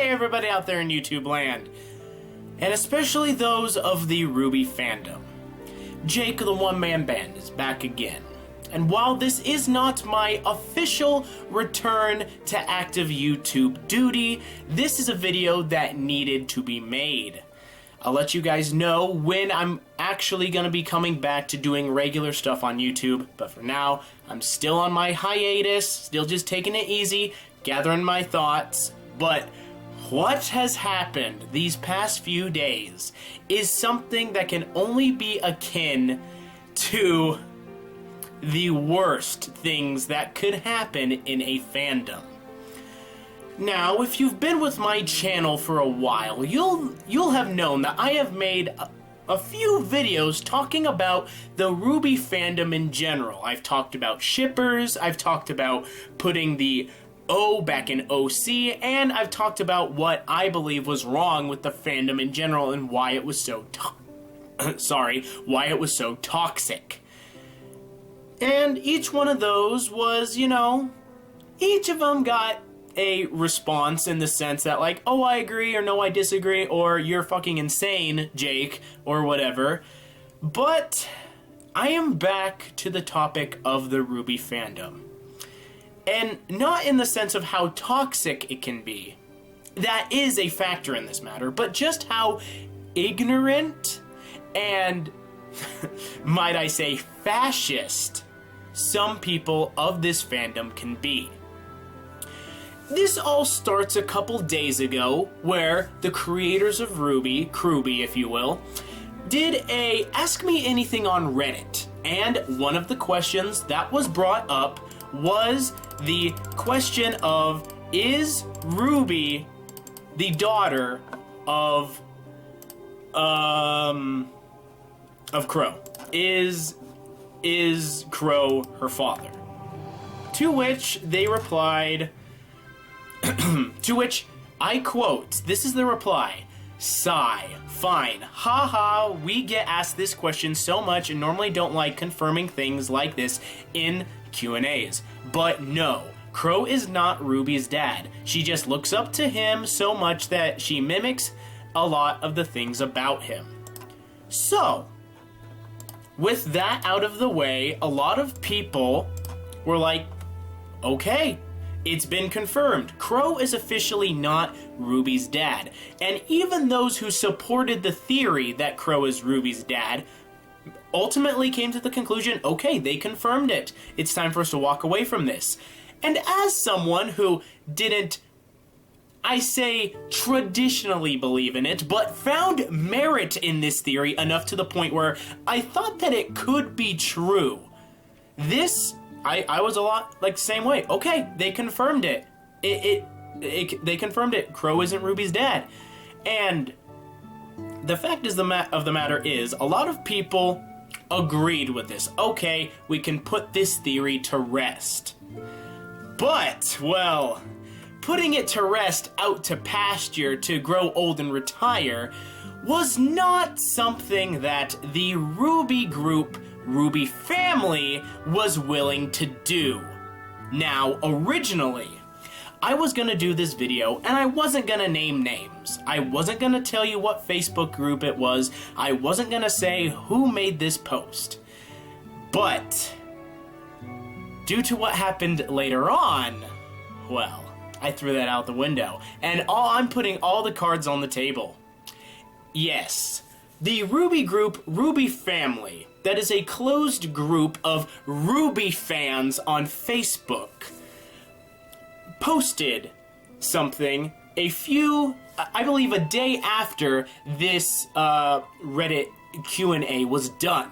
everybody out there in YouTube land, and especially those of the RWBY Fandom. Jake the OneManBand is back again, and while this is not my official return to active YouTube duty, this is a video that needed to be made. I'll let you guys know when I'm actually going to be coming back to doing regular stuff on YouTube, but for now, I'm still on my hiatus, still just taking it easy, gathering my thoughts. But what has happened these past few days is something that can only be akin to the worst things that could happen in a fandom. Now, if you've been with my channel for a while, you'll have known that I have made a few videos talking about the RWBY fandom in general. I've talked about shippers, I've talked about putting the O back in OC, and I've talked about what I believe was wrong with the fandom in general and why it was so why it was so toxic. And each one of those was, each of them got a response in the sense that, like, oh, I agree, or no, I disagree, or you're fucking insane, Jake, or whatever. But I am back to the topic of the RWBY fandom. And not in the sense of how toxic it can be. That is a factor in this matter, but just how ignorant and, might I say, fascist some people of this fandom can be. This all starts a couple days ago, where the creators of RWBY, Crewbie if you will, did a Ask Me Anything on Reddit, and one of the questions that was brought up was the question of, is RWBY the daughter of Crow? Is Crow her father? To which they replied, to which I quote, this is the reply, sigh, fine, haha, we get asked this question so much and normally don't like confirming things like this in Q&As. But no, Crow is not RWBY's dad. She just looks up to him so much that she mimics a lot of the things about him. So, with that out of the way, a lot of people were like, okay, it's been confirmed. Crow is officially not RWBY's dad. And even those who supported the theory that Crow is RWBY's dad ultimately came to the conclusion, okay, they confirmed it. It's time for us to walk away from this. And as someone who didn't, I say, traditionally believe in it, but found merit in this theory enough to the point where I thought that it could be true, I was a lot like the same way. Okay, they confirmed it. They confirmed it. Crow isn't RWBY's dad. And the fact of the matter is, a lot of people agreed with this. Okay, we can put this theory to rest. But, well, putting it to rest out to pasture to grow old and retire was not something that the RWBY group, RWBY family, was willing to do. Now, originally, I was gonna do this video, and I wasn't gonna name names. I wasn't gonna tell you what Facebook group it was. I wasn't gonna say who made this post. But, due to what happened later on, well, I threw that out the window. And I'm putting all the cards on the table. Yes, the RWBY group, RWBY family, that is a closed group of RWBY fans on Facebook, posted something I believe a day after this Reddit Q&A was done.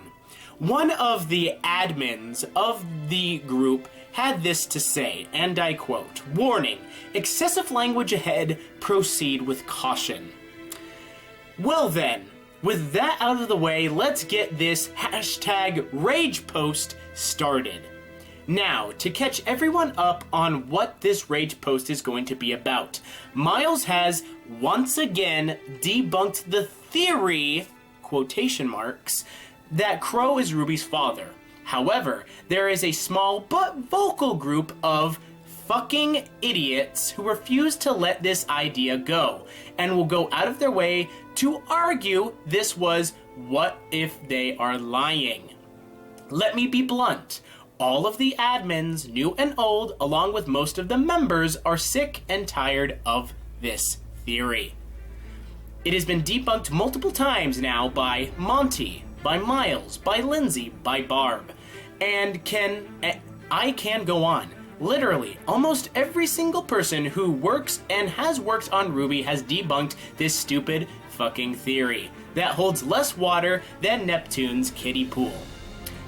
One of the admins of the group had this to say, and I quote, "Warning, excessive language ahead, proceed with caution." Well then, with that out of the way, let's get this hashtag rage post started. Now, to catch everyone up on what this rage post is going to be about, Miles has once again debunked the theory, quotation marks, that Crow is RWBY's father. However, there is a small but vocal group of fucking idiots who refuse to let this idea go, and will go out of their way to argue this was what if they are lying. Let me be blunt. All of the admins, new and old, along with most of the members, are sick and tired of this theory. It has been debunked multiple times now by Monty, by Miles, by Lindsay, by Barb, and I can go on. Literally, almost every single person who works and has worked on RWBY has debunked this stupid fucking theory that holds less water than Neptune's kiddie pool.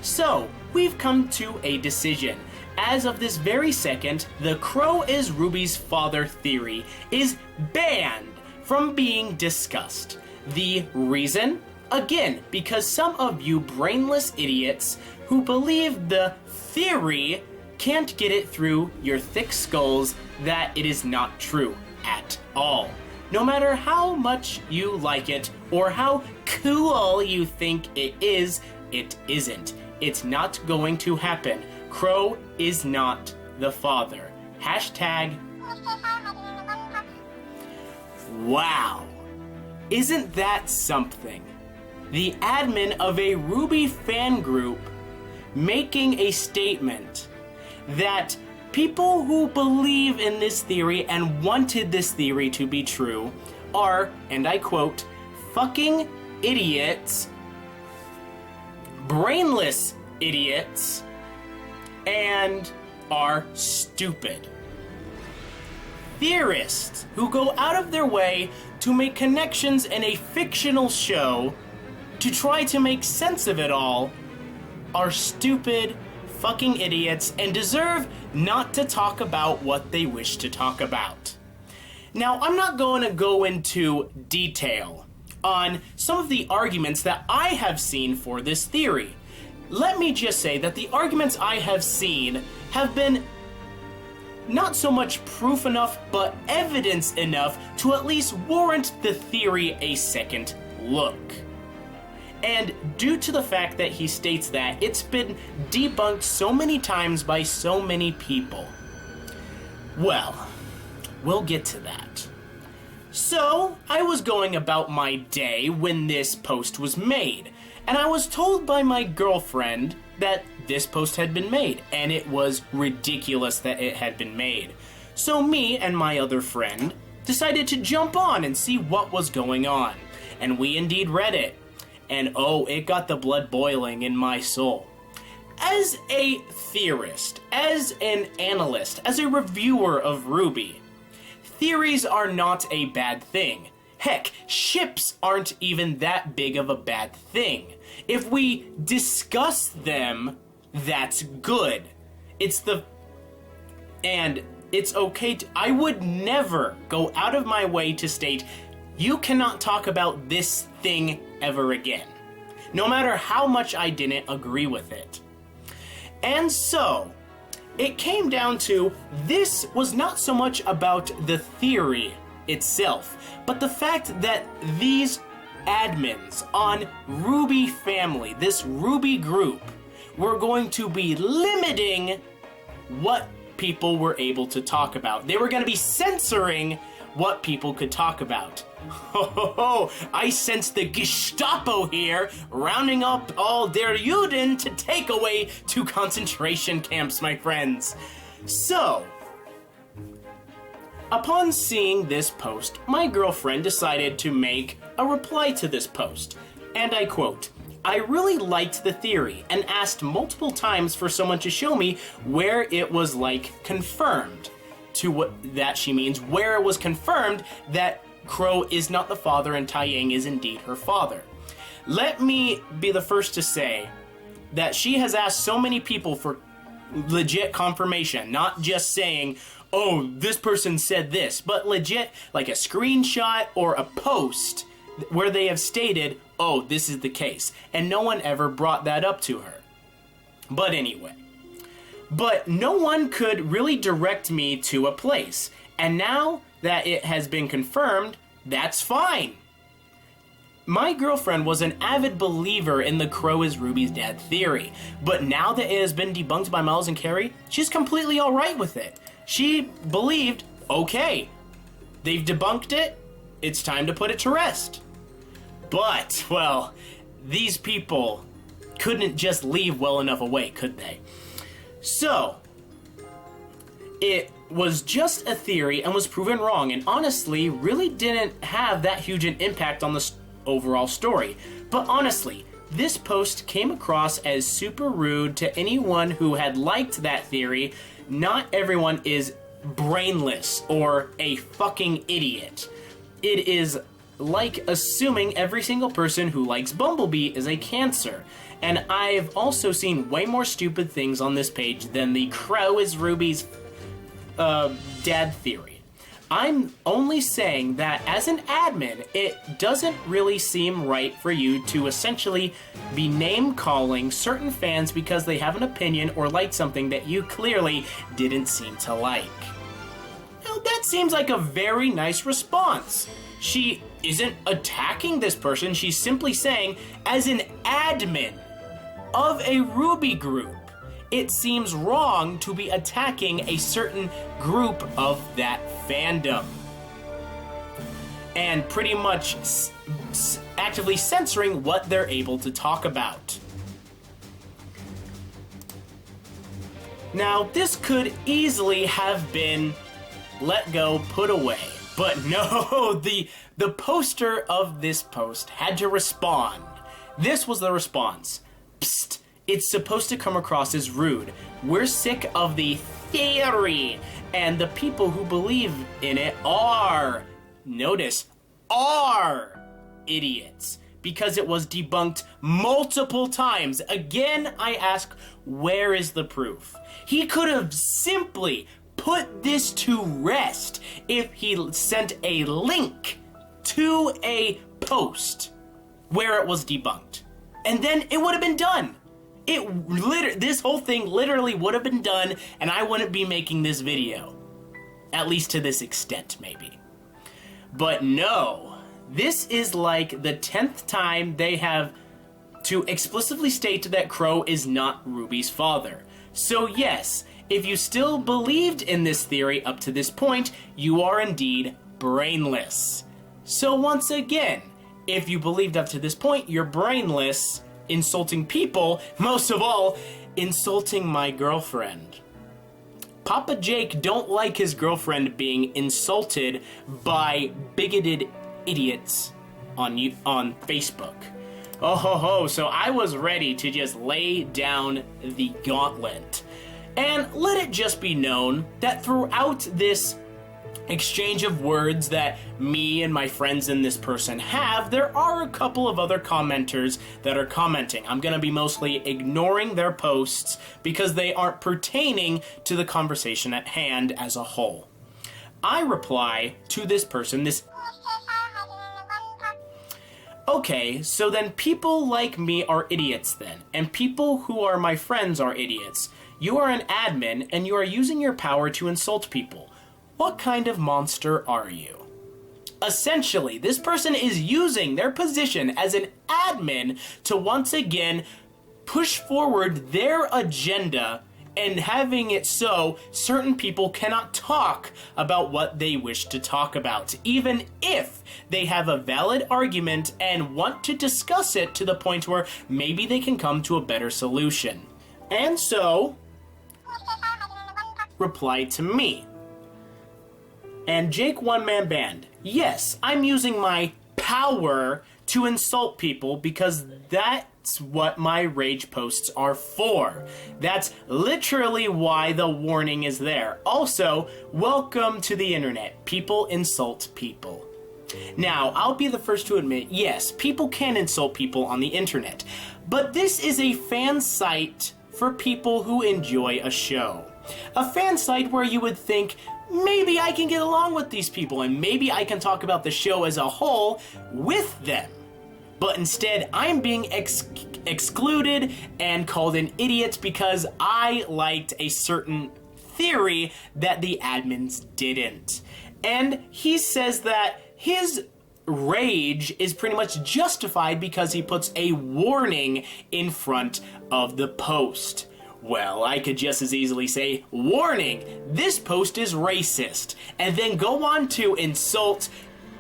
So, we've come to a decision. As of this very second, the Crow is RWBY's father theory is banned from being discussed. The reason? Again, because some of you brainless idiots who believe the theory can't get it through your thick skulls that it is not true at all. No matter how much you like it or how cool you think it is, it isn't. It's not going to happen. Crow is not the father. Hashtag. Wow. Isn't that something? The admin of a RWBY fan group making a statement that people who believe in this theory and wanted this theory to be true are, and I quote, fucking idiots, brainless idiots, and are stupid. Theorists who go out of their way to make connections in a fictional show to try to make sense of it all are stupid fucking idiots and deserve not to talk about what they wish to talk about. Now, I'm not going to go into detail on some of the arguments that I have seen for this theory. Let me just say that the arguments I have seen have been not so much proof enough, but evidence enough to at least warrant the theory a second look. And due to the fact that he states that it's been debunked so many times by so many people, well, we'll get to that. So, I was going about my day when this post was made, and I was told by my girlfriend that this post had been made, and it was ridiculous that it had been made. So me and my other friend decided to jump on and see what was going on, and we indeed read it. And oh, it got the blood boiling in my soul. As a theorist, as an analyst, as a reviewer of RWBY, theories are not a bad thing. Heck, ships aren't even that big of a bad thing. If we discuss them, that's good. It's okay to, I would never go out of my way to state, you cannot talk about this thing ever again, no matter how much I didn't agree with it. And so, it came down to, this was not so much about the theory itself, but the fact that these admins on RWBY Family, this RWBY group, were going to be limiting what people were able to talk about. They were going to be censoring what people could talk about. Ho, I sense the Gestapo here, rounding up all der Juden to take away to concentration camps, my friends. So, upon seeing this post, my girlfriend decided to make a reply to this post, and I quote, I really liked the theory and asked multiple times for someone to show me where it was confirmed, to what that she means, where it was confirmed that Crow is not the father and Taeyang is indeed her father. Let me be the first to say that she has asked so many people for legit confirmation, not just saying, oh, this person said this, but legit, like a screenshot or a post where they have stated, oh, this is the case, and no one ever brought that up to her. But anyway, no one could really direct me to a place, and now that it has been confirmed, that's fine. My girlfriend was an avid believer in the Crow is RWBY's dad theory, but now that it has been debunked by Miles and Carrie, she's completely alright with it. She believed, okay, they've debunked it, it's time to put it to rest. But, well, these people couldn't just leave well enough away, could they? So, it was just a theory and was proven wrong, and honestly, really didn't have that huge an impact on the overall story. But honestly, this post came across as super rude to anyone who had liked that theory. Not everyone is brainless or a fucking idiot. It is like assuming every single person who likes Bumblebee is a cancer. And I've also seen way more stupid things on this page than the Crow is RWBY's dad theory. I'm only saying that as an admin, it doesn't really seem right for you to essentially be name-calling certain fans because they have an opinion or like something that you clearly didn't seem to like. Now, that seems like a very nice response. She isn't attacking this person, she's simply saying, as an admin of a RWBY group, it seems wrong to be attacking a certain group of that fandom. And pretty much actively censoring what they're able to talk about. Now, this could easily have been let go, put away. But no, the poster of this post had to respond. This was the response. Psst. It's supposed to come across as rude. We're sick of the theory, and the people who believe in it are, notice, are idiots, because it was debunked multiple times. Again, I ask, where is the proof? He could have simply put this to rest if he sent a link to a post where it was debunked, and then it would have been done. This whole thing literally would have been done, and I wouldn't be making this video. At least to this extent, maybe. But no, this is like the 10th time they have to explicitly state that Crow is not RWBY's father. So yes, if you still believed in this theory up to this point, you are indeed brainless. So once again, if you believed up to this point, you're brainless, insulting people, most of all, insulting my girlfriend. Papa Jake don't like his girlfriend being insulted by bigoted idiots on Facebook. Oh ho ho, so I was ready to just lay down the gauntlet. And let it just be known that throughout this exchange of words that me and my friends and this person have, there are a couple of other commenters that are commenting. I'm going to be mostly ignoring their posts because they aren't pertaining to the conversation at hand as a whole. I reply to this person, okay, so then people like me are idiots then, and people who are my friends are idiots. You are an admin and you are using your power to insult people. What kind of monster are you? Essentially, this person is using their position as an admin to once again push forward their agenda and having it so certain people cannot talk about what they wish to talk about, even if they have a valid argument and want to discuss it to the point where maybe they can come to a better solution. And so, reply to me. And Jake OneManBand, yes, I'm using my power to insult people because that's what my rage posts are for. That's literally why the warning is there. Also, welcome to the internet. People insult people. Now, I'll be the first to admit, yes, people can insult people on the internet, but this is a fan site for people who enjoy a show. A fan site where you would think, maybe I can get along with these people and maybe I can talk about the show as a whole with them. But instead, I'm being excluded and called an idiot because I liked a certain theory that the admins didn't. And he says that his rage is pretty much justified because he puts a warning in front of the post. Well, I could just as easily say, warning, this post is racist, and then go on to insult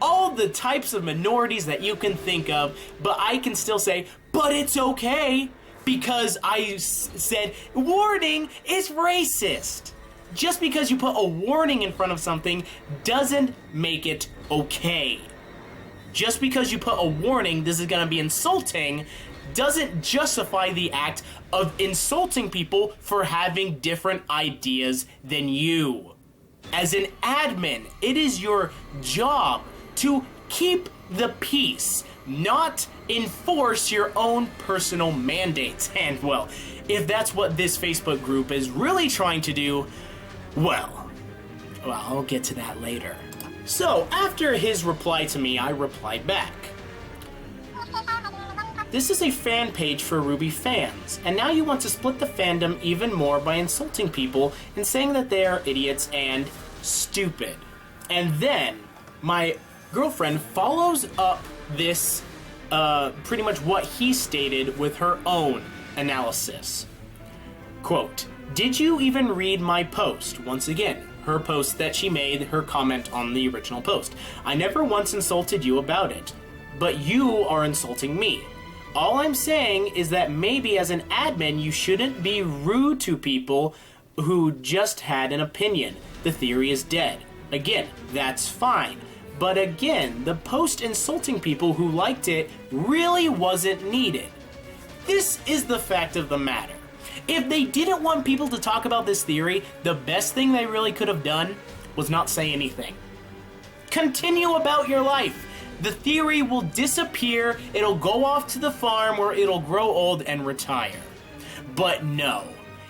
all the types of minorities that you can think of, but I can still say, but it's okay, because I said, warning is racist. Just because you put a warning in front of something doesn't make it okay. Just because you put a warning, this is gonna be insulting, doesn't justify the act of insulting people for having different ideas than you. As an admin, it is your job to keep the peace, not enforce your own personal mandates. And well, if that's what this Facebook group is really trying to do, well, I'll get to that later. So, after his reply to me, I replied back. This is a fan page for RWBY fans, and now you want to split the fandom even more by insulting people and saying that they are idiots and stupid. And then, my girlfriend follows up this, pretty much what he stated with her own analysis. Quote, did you even read my post? Once again, her post that she made, her comment on the original post. I never once insulted you about it, but you are insulting me. All I'm saying is that maybe as an admin, you shouldn't be rude to people who just had an opinion. The theory is dead. Again, that's fine. But again, the post insulting people who liked it really wasn't needed. This is the fact of the matter. If they didn't want people to talk about this theory, the best thing they really could have done was not say anything. Continue about your life. The theory will disappear, it'll go off to the farm where it'll grow old and retire. But no,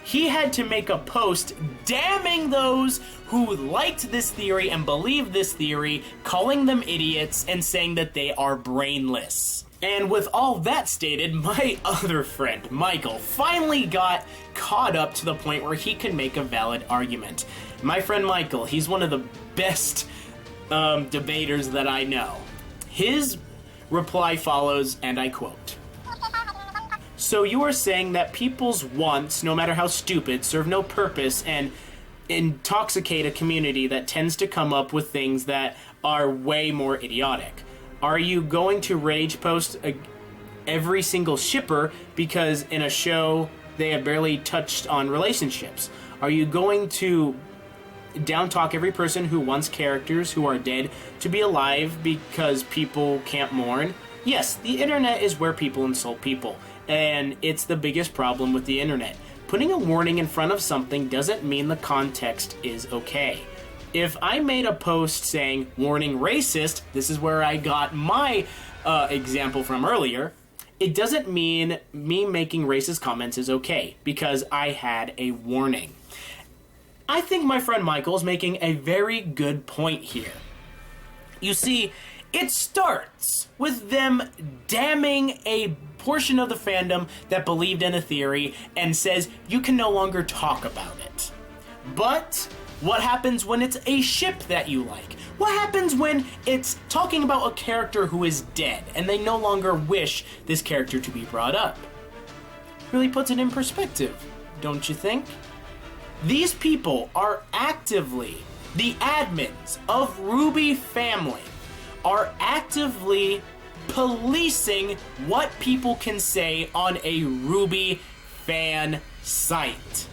he had to make a post damning those who liked this theory and believed this theory, calling them idiots and saying that they are brainless. And with all that stated, my other friend, Michael, finally got caught up to the point where he could make a valid argument. My friend Michael, he's one of the best debaters that I know. His reply follows, and I quote, so you are saying that people's wants, no matter how stupid, serve no purpose and intoxicate a community that tends to come up with things that are way more idiotic. Are you going to rage post every single shipper because in a show they have barely touched on relationships? Are you going to down talk every person who wants characters who are dead to be alive because people can't mourn? Yes, the internet is where people insult people, and it's the biggest problem with the internet. Putting a warning in front of something doesn't mean the context is okay. If I made a post saying, warning racist, this is where I got my example from earlier, it doesn't mean me making racist comments is okay, because I had a warning. I think my friend Michael is making a very good point here. You see, it starts with them damning a portion of the fandom that believed in a theory and says you can no longer talk about it. But what happens when it's a ship that you like? What happens when it's talking about a character who is dead and they no longer wish this character to be brought up? Really puts it in perspective, don't you think? These people are actively, the admins of RWBY Family, are actively policing what people can say on a RWBY fan site.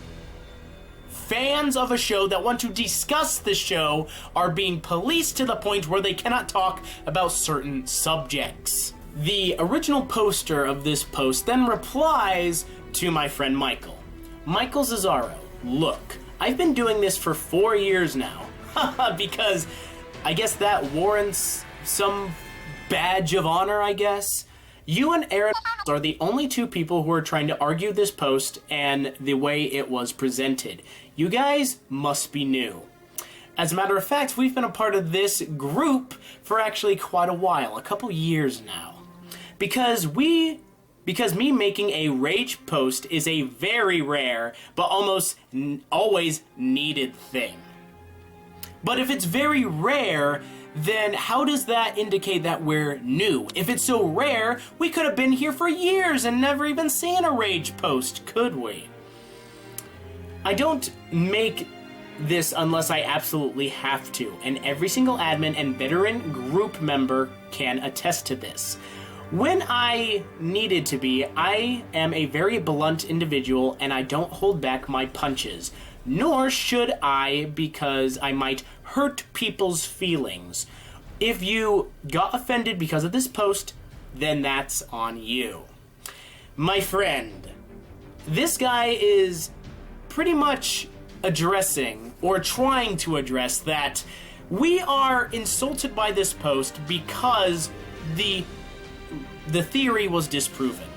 Fans of a show that want to discuss the show are being policed to the point where they cannot talk about certain subjects. The original poster of this post then replies to my friend Michael. Michael Cesaro, look, I've been doing this for 4 years now, because I guess that warrants some badge of honor, I guess. You and Aaron are the only two people who are trying to argue this post and the way it was presented. You guys must be new. As a matter of fact, we've been a part of this group for actually quite a while, a couple years now. Because me making a rage post is a very rare, but almost always needed thing. But if it's very rare, then how does that indicate that we're new? If it's so rare, we could have been here for years and never even seen a rage post, could we? I don't make this unless I absolutely have to, and every single admin and veteran group member can attest to this. When I needed to be, I am a very blunt individual and I don't hold back my punches. Nor should I, because I might hurt people's feelings. If you got offended because of this post, then that's on you. My friend, this guy is pretty much addressing, or trying to address, that we are insulted by this post because the theory was disproven.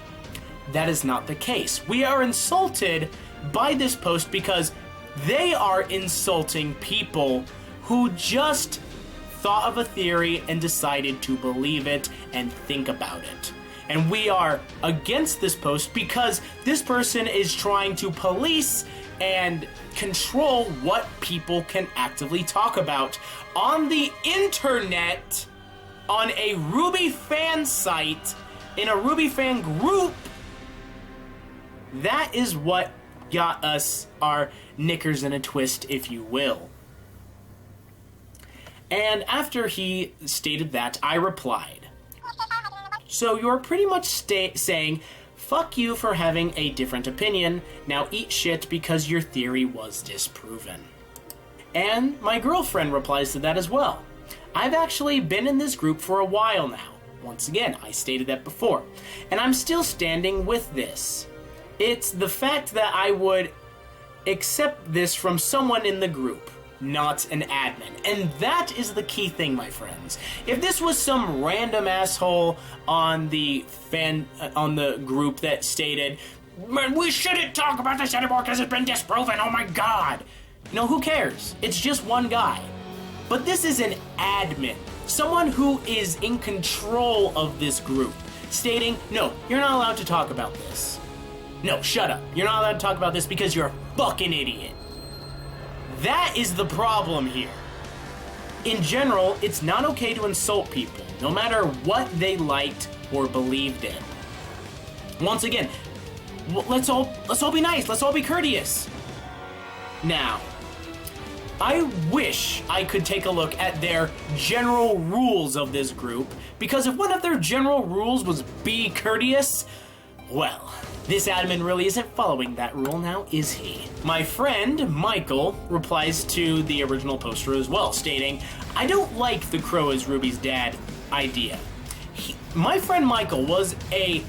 That is not the case. We are insulted by this post because they are insulting people who just thought of a theory and decided to believe it and think about it. And we are against this post because this person is trying to police and control what people can actively talk about on the internet, on a RWBY fan site, in a RWBY fan group. That is what got us our knickers in a twist, if you will. And after he stated that, I replied, "So you're pretty much saying, fuck you for having a different opinion, now eat shit because your theory was disproven." And my girlfriend replies to that as well. "I've actually been in this group for a while now." Once again, I stated that before. "And I'm still standing with this. It's the fact that I would accept this from someone in the group, not an admin." And that is the key thing, my friends. If this was some random asshole on the group that stated, "Man, we shouldn't talk about this anymore because it's been disproven, oh my god." Who cares? It's just one guy. But this is an admin, someone who is in control of this group, stating, "No, you're not allowed to talk about this. No, shut up. You're not allowed to talk about this because you're a fucking idiot." That is the problem here. In general, it's not okay to insult people, no matter what they liked or believed in. Once again, let's all be nice. Let's all be courteous. Now, I wish I could take a look at their general rules of this group, because if one of their general rules was be courteous, well, this admin really isn't following that rule now, is he? My friend, Michael, replies to the original poster as well, stating, "I don't like the Crow as Ruby's dad idea." My friend Michael was a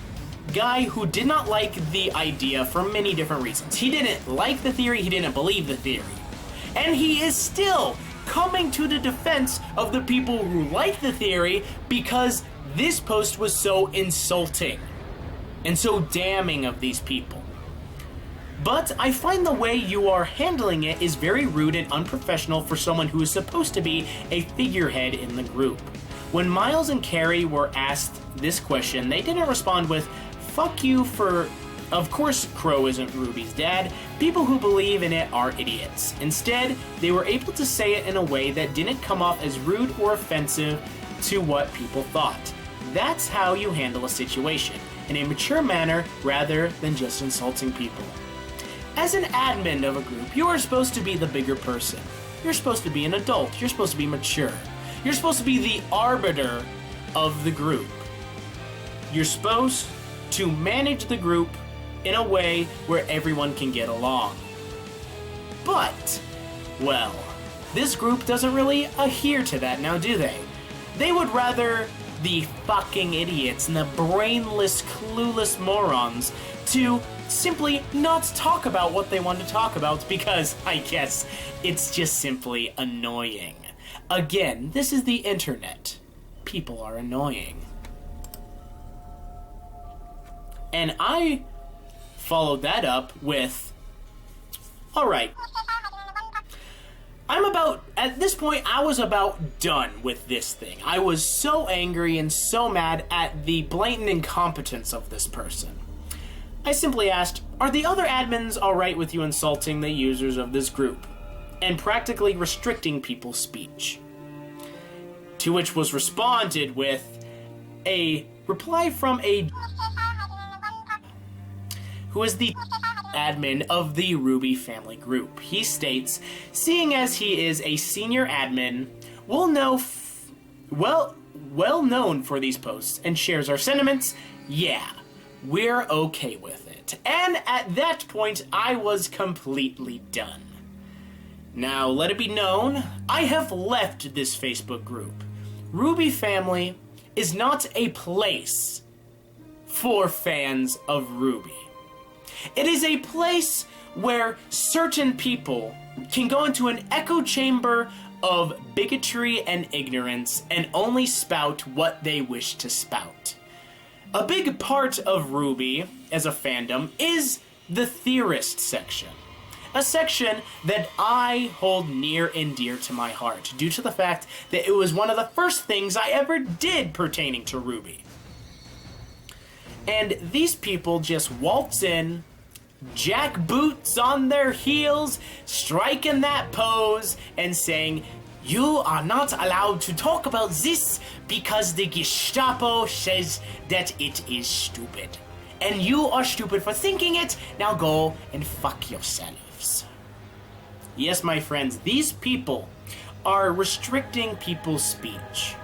guy who did not like the idea for many different reasons. He didn't like the theory, he didn't believe the theory. And he is still coming to the defense of the people who like the theory because this post was so insulting and so damning of these people. But I find the way you are handling it is very rude and unprofessional for someone who is supposed to be a figurehead in the group. When Miles and Carrie were asked this question, they didn't respond with, "Fuck you for... Of course Crow isn't Ruby's dad. People who believe in it are idiots." Instead, they were able to say it in a way that didn't come off as rude or offensive to what people thought. That's how you handle a situation, in a mature manner rather than just insulting people. As an admin of a group, you are supposed to be the bigger person. You're supposed to be an adult. You're supposed to be mature. You're supposed to be the arbiter of the group. You're supposed to manage the group in a way where everyone can get along. But, well, this group doesn't really adhere to that now, do they? They would rather the fucking idiots and the brainless, clueless morons to simply not talk about what they want to talk about because, I guess, it's just simply annoying. Again, this is the internet. People are annoying. And I followed that up with, alright, at this point, I was about done with this thing. I was so angry and so mad at the blatant incompetence of this person. I simply asked, "Are the other admins alright with you insulting the users of this group and practically restricting people's speech?" To which was responded with a reply from a who is the admin of the RWBY family group. He states, seeing as he is a senior admin, well known for these posts and shares our sentiments, yeah, we're okay with it. And at that point, I was completely done. Now, let it be known, I have left this Facebook group. RWBY Family is not a place for fans of RWBY. It is a place where certain people can go into an echo chamber of bigotry and ignorance and only spout what they wish to spout. A big part of RWBY as a fandom is the theorist section. A section that I hold near and dear to my heart due to the fact that it was one of the first things I ever did pertaining to RWBY. And these people just waltz in, jack boots on their heels, striking that pose, and saying, "You are not allowed to talk about this because the Gestapo says that it is stupid. And you are stupid for thinking it, now go and fuck yourselves." Yes, my friends, these people are restricting people's speech.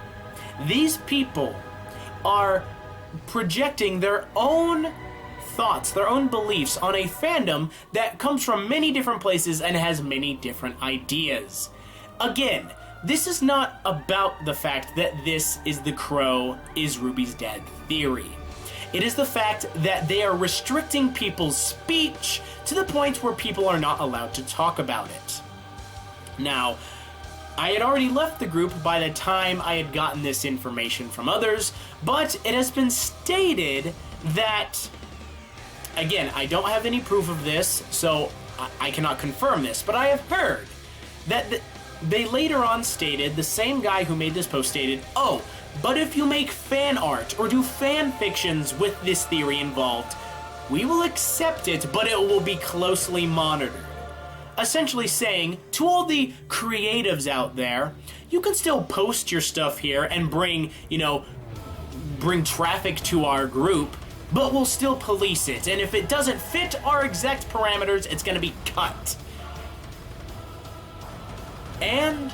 These people are projecting their own thoughts, their own beliefs on a fandom that comes from many different places and has many different ideas. Again, this is not about the fact that this is the Crow is RWBY's dad theory. It is the fact that they are restricting people's speech to the point where people are not allowed to talk about it. Now, I had already left the group by the time I had gotten this information from others, but it has been stated that, again, I don't have any proof of this, so I cannot confirm this, but I have heard that they later on stated, the same guy who made this post stated, "Oh, but if you make fan art or do fan fictions with this theory involved, we will accept it, but it will be closely monitored." Essentially saying, to all the creatives out there, you can still post your stuff here and bring traffic to our group, but we'll still police it. And if it doesn't fit our exact parameters, it's going to be cut. And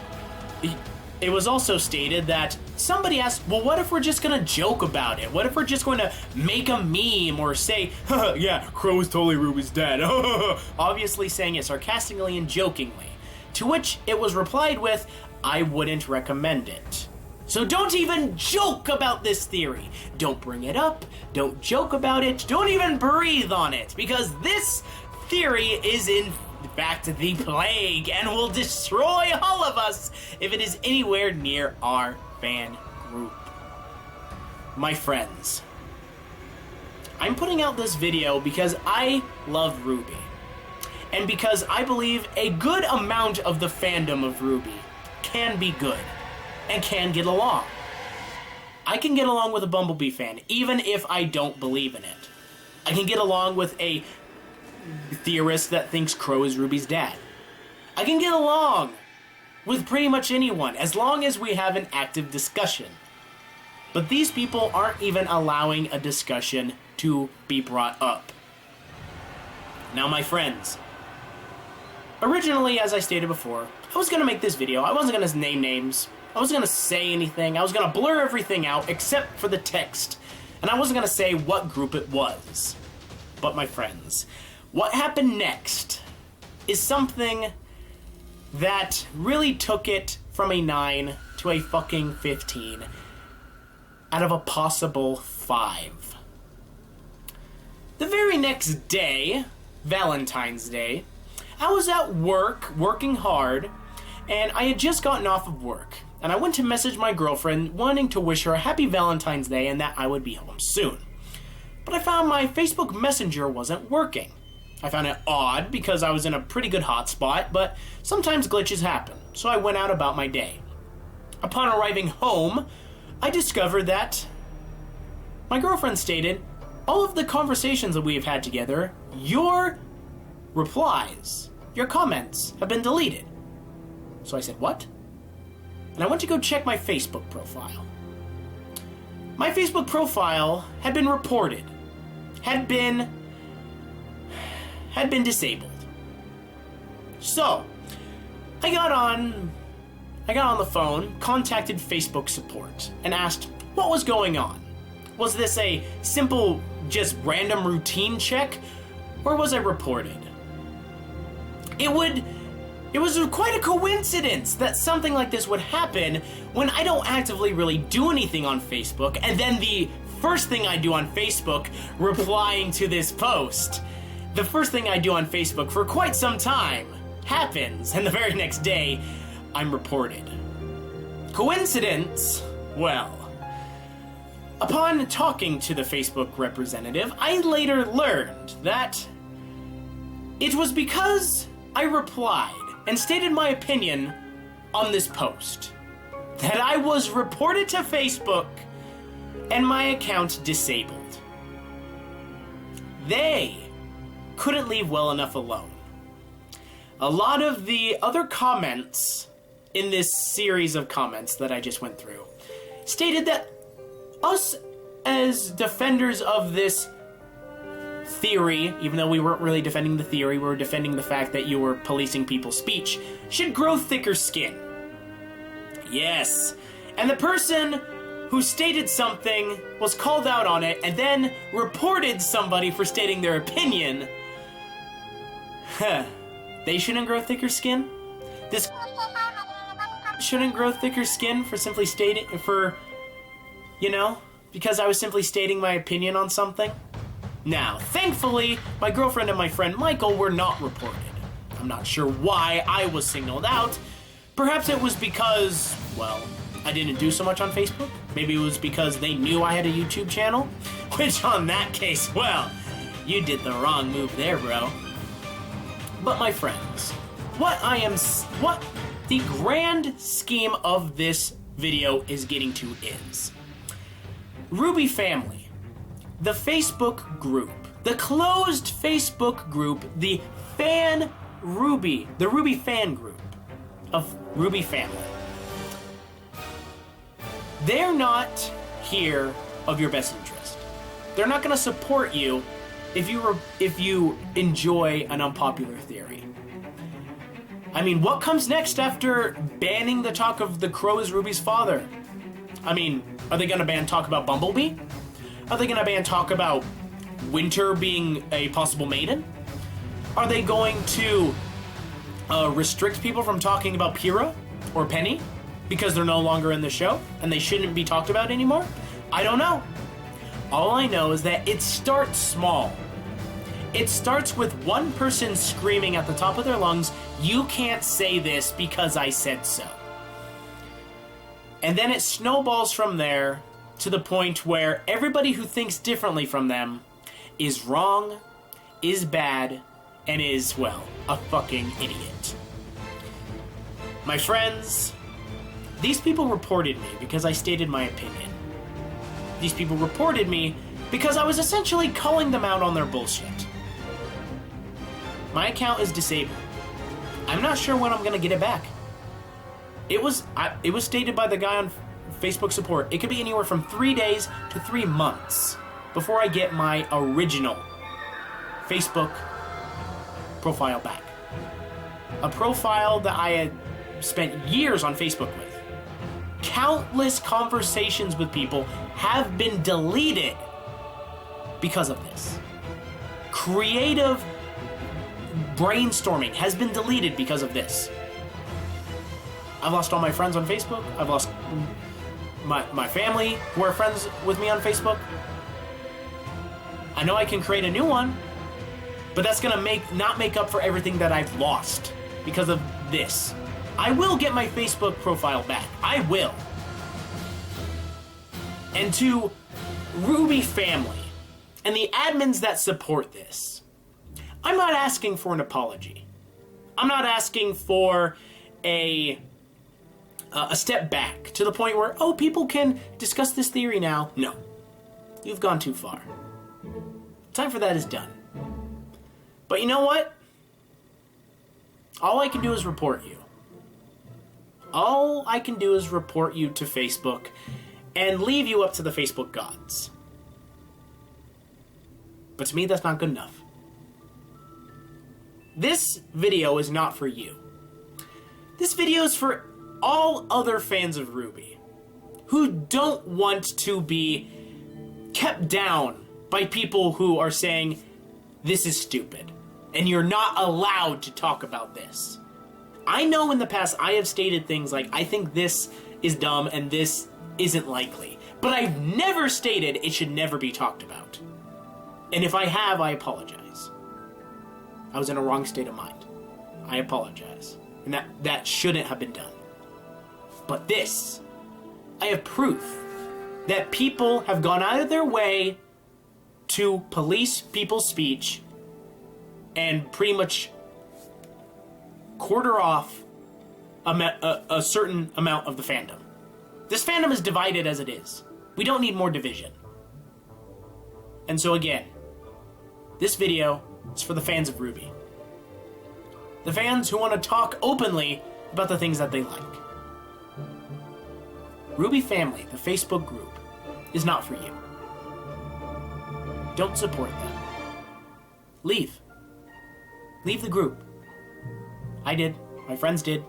it was also stated that somebody asked, well, what if we're just going to joke about it? What if we're just going to make a meme or say, yeah, Crow is totally RWBY's dad. Obviously saying it sarcastically and jokingly. To which it was replied with, I wouldn't recommend it. So don't even joke about this theory. Don't bring it up. Don't joke about it. Don't even breathe on it. Because this theory is in fact the plague and will destroy all of us if it is anywhere near our fan group. My friends, I'm putting out this video because I love RWBY. And because I believe a good amount of the fandom of RWBY can be good and can get along. I can get along with a Bumblebee fan, even if I don't believe in it. I can get along with a theorist that thinks Crow is RWBY's dad. I can get along with pretty much anyone, as long as we have an active discussion. But these people aren't even allowing a discussion to be brought up. Now, my friends, originally, as I stated before, I was going to make this video. I wasn't going to name names. I wasn't going to say anything. I was going to blur everything out except for the text. And I wasn't going to say what group it was. But, my friends, what happened next is something that really took it from a 9 to a fucking 15 out of a possible 5. The very next day, Valentine's Day, I was at work, working hard, and I had just gotten off of work. And I went to message my girlfriend, wanting to wish her a happy Valentine's Day and that I would be home soon. But I found my Facebook Messenger wasn't working. I found it odd because I was in a pretty good hotspot, but sometimes glitches happen, so I went out about my day. Upon arriving home, I discovered that my girlfriend stated, all of the conversations that we have had together, your replies, your comments have been deleted. So I said, what? And I went to go check my Facebook profile. My Facebook profile had been reported, had been had been disabled. So, I got on the phone, contacted Facebook support, and asked what was going on. Was this a simple, just random routine check, or was I reported? It was quite a coincidence that something like this would happen when I don't actively really do anything on Facebook, and then the first thing I do on Facebook, replying to this post, the first thing I do on Facebook for quite some time happens, and the very next day, I'm reported. Coincidence? Well, upon talking to the Facebook representative, I later learned that it was because I replied and stated my opinion on this post that I was reported to Facebook and my account disabled. They couldn't leave well enough alone. A lot of the other comments in this series of comments that I just went through stated that us as defenders of this theory, even though we weren't really defending the theory, we were defending the fact that you were policing people's speech, should grow thicker skin. Yes. And the person who stated something was called out on it and then reported somebody for stating their opinion. They shouldn't grow thicker skin? This shouldn't grow thicker skin for simply stating, because I was simply stating my opinion on something? Now, thankfully, my girlfriend and my friend Michael were not reported. I'm not sure why I was signaled out. Perhaps it was because, well, I didn't do so much on Facebook. Maybe it was because they knew I had a YouTube channel. Which, on that case, well, you did the wrong move there, bro. But my friends, what the grand scheme of this video is getting to is RWBY Family, the Facebook group, the closed Facebook group, the RWBY fan group of RWBY Family. They're not here of your best interest. They're not going to support you if you enjoy an unpopular theory. I mean, what comes next after banning the talk of the Crow is RWBY's father? I mean, are they going to ban talk about Bumblebee? Are they going to ban talk about Winter being a possible maiden? Are they going to restrict people from talking about Pyrrha or Penny because they're no longer in the show and they shouldn't be talked about anymore? I don't know. All I know is that it starts small. It starts with one person screaming at the top of their lungs, "You can't say this because I said so." And then it snowballs from there to the point where everybody who thinks differently from them is wrong, is bad, and is, well, a fucking idiot. My friends, these people reported me because I stated my opinion. These people reported me because I was essentially calling them out on their bullshit. My account is disabled. I'm not sure when I'm gonna get it back. It was stated by the guy on Facebook support. It could be anywhere from 3 days to 3 months before I get my original Facebook profile back. A profile that I had spent years on Facebook with. Countless conversations with people have been deleted because of this. Creative brainstorming has been deleted because of this. I've lost all my friends on Facebook. I've lost my family who are friends with me on Facebook. I know I can create a new one, but that's gonna not make up for everything that I've lost because of this. I will get my Facebook profile back. I will. And to RWBY Family and the admins that support this, I'm not asking for an apology. I'm not asking for a step back to the point where, oh, people can discuss this theory now. No. You've gone too far. Time for that is done. But you know what? All I can do is report you. All I can do is report you to Facebook and leave you up to the Facebook gods. But to me, that's not good enough. this video is not for you. This video is for all other fans of RWBY who don't want to be kept down by people who are saying, this is stupid, and you're not allowed to talk about this. I know in the past I have stated things like, I think this is dumb and this isn't likely, but I've never stated it should never be talked about. And if I have, I apologize. I was in a wrong state of mind. I apologize. And that shouldn't have been done. But this, I have proof that people have gone out of their way to police people's speech and pretty much quarter off a certain amount of the fandom. This fandom is divided as it is. We don't need more division. And so again, this video is for the fans of RWBY. The fans who want to talk openly about the things that they like. RWBY Family, the Facebook group, is not for you. Don't support them. Leave. Leave the group. I did. My friends did.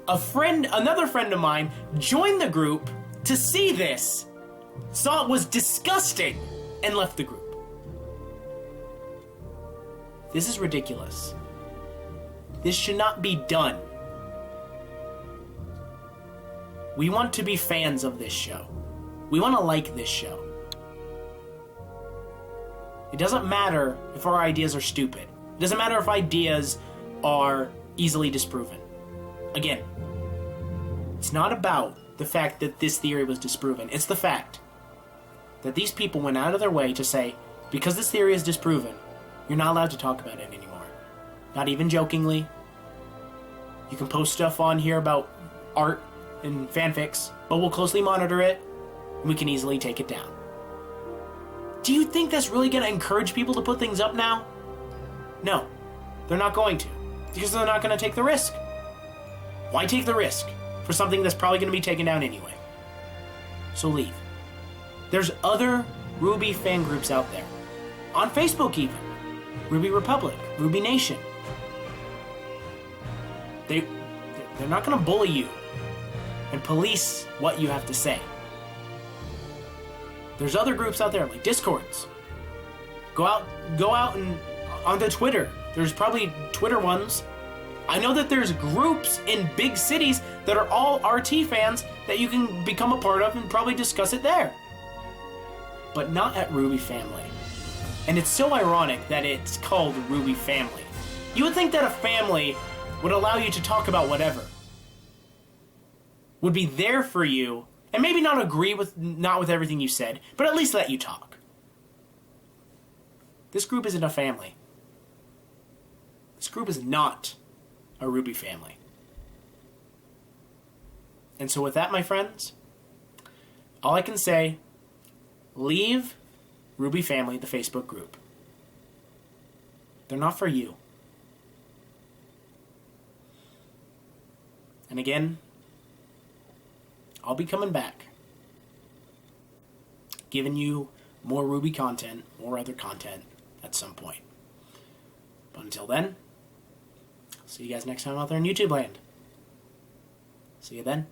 Another friend of mine joined the group to see this, saw it was disgusting, and left the group. This is ridiculous. This should not be done. We want to be fans of this show. We want to like this show. It doesn't matter if our ideas are stupid. It doesn't matter if ideas are easily disproven. Again, it's not about the fact that this theory was disproven. It's the fact that these people went out of their way to say, because this theory is disproven, you're not allowed to talk about it anymore. Not even jokingly. You can post stuff on here about art and fanfics, but we'll closely monitor it, and we can easily take it down. Do you think that's really going to encourage people to put things up now? No, they're not going to, because they're not going to take the risk. Why take the risk for something that's probably going to be taken down anyway? So leave. There's other RWBY fan groups out there. On Facebook even. RWBY Republic, RWBY Nation. They're not going to bully you and police what you have to say. There's other groups out there like Discords. Go out and onto Twitter. There's probably Twitter ones. I know that there's groups in big cities that are all RT fans that you can become a part of and probably discuss it there. But not at RWBY Family. And it's so ironic that it's called RWBY Family. You would think that a family would allow you to talk about whatever. Would be there for you, and maybe not agree with everything you said, but at least let you talk. This group isn't a family. This group is not a RWBY family. And so with that, my friends, all I can say, leave RWBY Family, the Facebook group. They're not for you. And again, I'll be coming back, giving you more RWBY content, more other content at some point. But until then, see you guys next time out there in YouTube land. See you then.